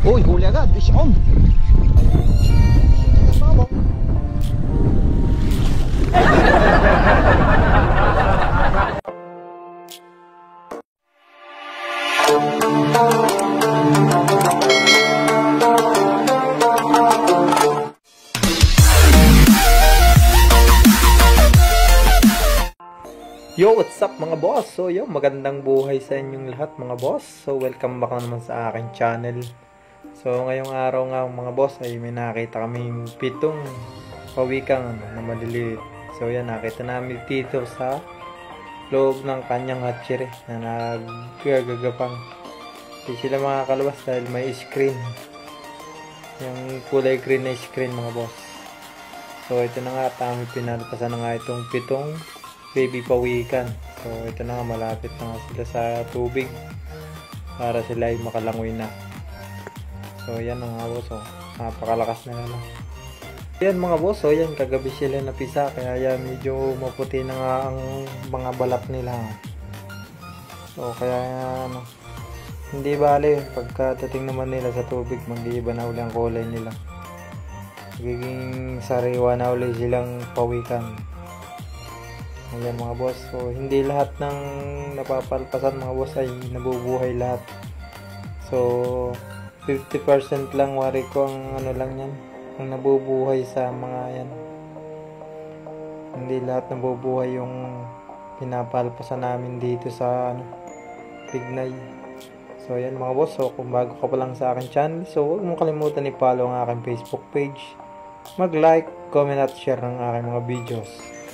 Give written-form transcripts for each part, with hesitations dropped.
Uy, huli agad, fish on. Yo, what's up mga boss? So yo, magandang buhay sa inyong lahat mga boss. So welcome back naman sa aking channel. So ngayong araw nga mga boss ay may nakita kaming pitong pawikang na maliliit. So yan, nakita namin dito sa loob ng kanyang hatchery na naggagapang. Hindi sila makakalabas dahil may screen. Yung kulay green na screen mga boss. So ito na nga, tami pinalpasan na nga itong pitong baby pawikan. So ito na nga, malapit na nga sila sa tubig para sila ay makalangoy na. So yan mga boss, oh, napakalakas na lang. Yan mga boss, oh, yan kagabi sila napisa kaya yan medyo maputi na nga ang mga balat nila. So kaya ano, hindi bale pagkadating naman nila sa tubig, mag-iiba na uli ang kulay nila. Magiging sariwa na uli silang pawikan. Ayan mga boss, so hindi lahat ng napapalpasan mga boss ay nabubuhay lahat. So 50% lang wari ko ang ano lang yan, ang nabubuhay sa mga yan. Hindi lahat nabubuhay yung pinapalpasan namin dito sa ano, Pignay. So ayan mga boss, so kung bago ka pa lang sa akin channel, so huwag mong kalimutan i-follow ang aking Facebook page, mag-like, comment at share ng aking mga videos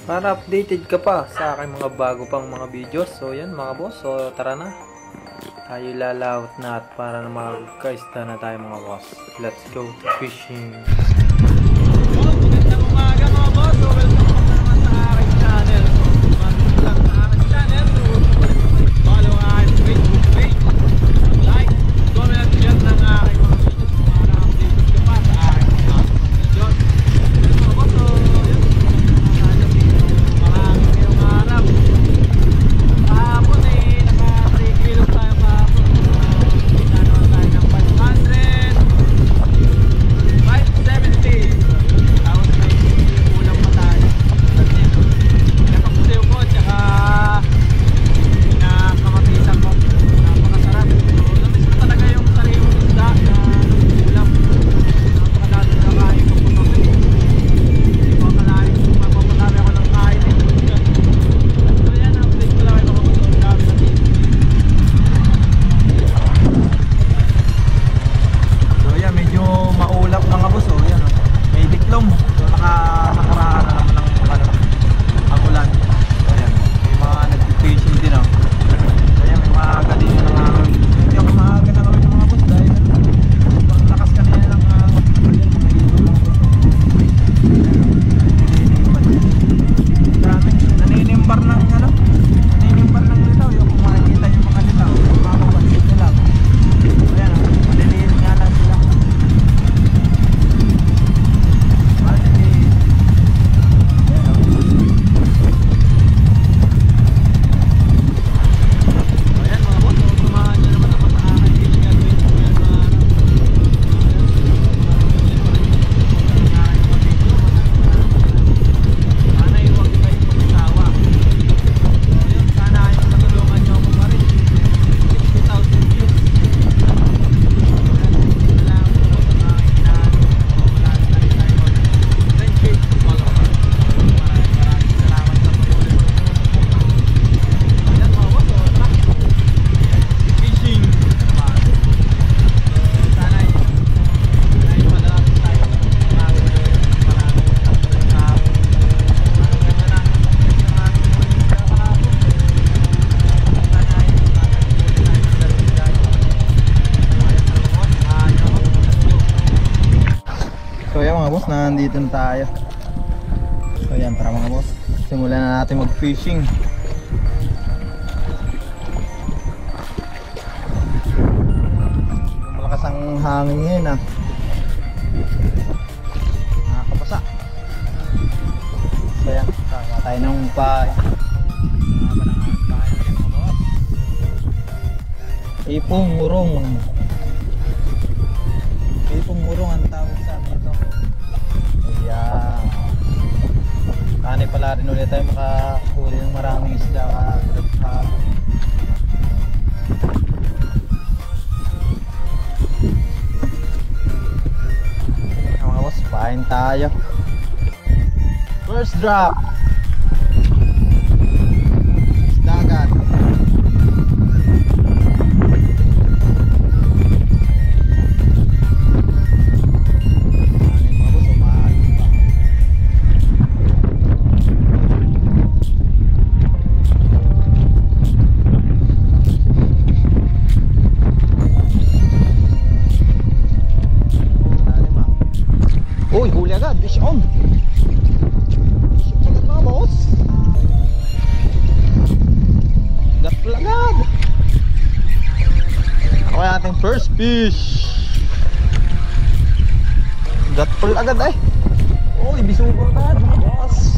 para updated ka pa sa aking mga bago pang mga videos. So yan mga boss, so tara na, tayo lalawat na at para na magkaista na tayo mga boss. Let's go to fishing. Magandang umaga mga boss, so welcome na naman sa aking channel. So sa aking channel, follow ang aking Facebook page, like, comment at share ng aking mga videos para updated ka pa sa aking mga videos. Mga boss, so kahapon eh, naka 3 kilos tayo kahapon. Kita naman tayo ng 570. Tapos may ulam pa tayo. Nakapusiw ko, tsaka pinakamapisan ko. Napakasarap. So, namiss ko talaga yung sariwang isda na ulam. Napakadami na kain ko po kami. Hindi ko akalain kung mapapadami ako ng kain eh. So yan, medyo maulap mga boss, oh, yan, oh. May diklom. So nakaraan na naman ang ulan. So yan, may mga nag-fishing din, oh. So yan, may mga galingan na nga. Hindi ako maaga na kami ng mga boss dahil ang lakas kanina lang mga grabe, naninimbar ng ano, naninimbar ng litaw. Yung kung makikita yung mga litaw, makapansin nila. So yan, maliliit nga lang sila. Maliliit. So yan mga boss, samahan nyo naman ako sa aking fishing adventure ngayon mga araw. Sana yung huwag kayo magsawa. So yun, sana yung matulungan nyo ako pa rin. 60,000 views. Salamat po sa aking inaano. Wala na rin tayo on friendship. Maraming salamat sa patuloy mo. Ayan mga boss, tara. Fishing. Sana ay madami tayo. Maraming so yan mga boss, nandito na tayo. So yan, tara mga boss, simulan na natin mag-fishing. Malakas ang hangin ngayon ah. Nakakabasa. So yan, kaka tayo ng pahay. Ipong urong. para rin ulit tayo makahuli ng maraming isda kahapon. Mga boss, pain tayo. First drop. Dagat. Uy, huli agad, fish on. Fish on agad mga boss. Gatol agad. Ako yung ating first fish. Gatol agad eh. Uy, bisugo agad mga boss.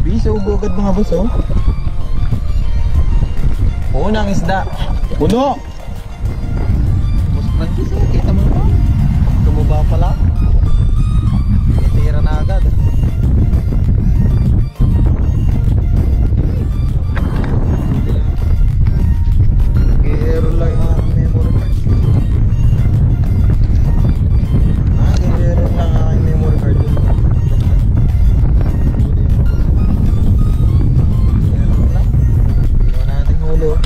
Bisugo agad mga boss oh. Unang isda. Puno. Francis, kita mo ba? Tumaba pala. Tira na agad. Gero lang yung aking memory card. Gero lang ang aking memory card. Gero lang. Gero natin hulo.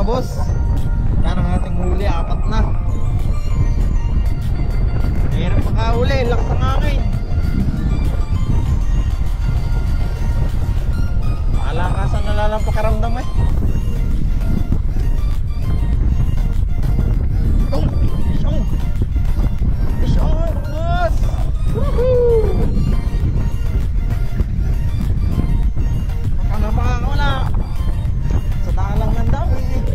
Boss, yan ang ating huli, 4 na. Mahirap makahuli, lakas ng hangin. Malakasan na lang pakaramdam eh. Fish on, boss. Woohoo! Baka na makakawala. Sa dalang ng dami eh.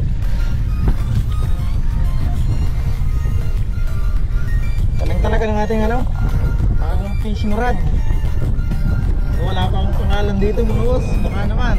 Talaga ng ating bagong fishing rod. Wala pa akong pangalan dito mga boss. Baka naman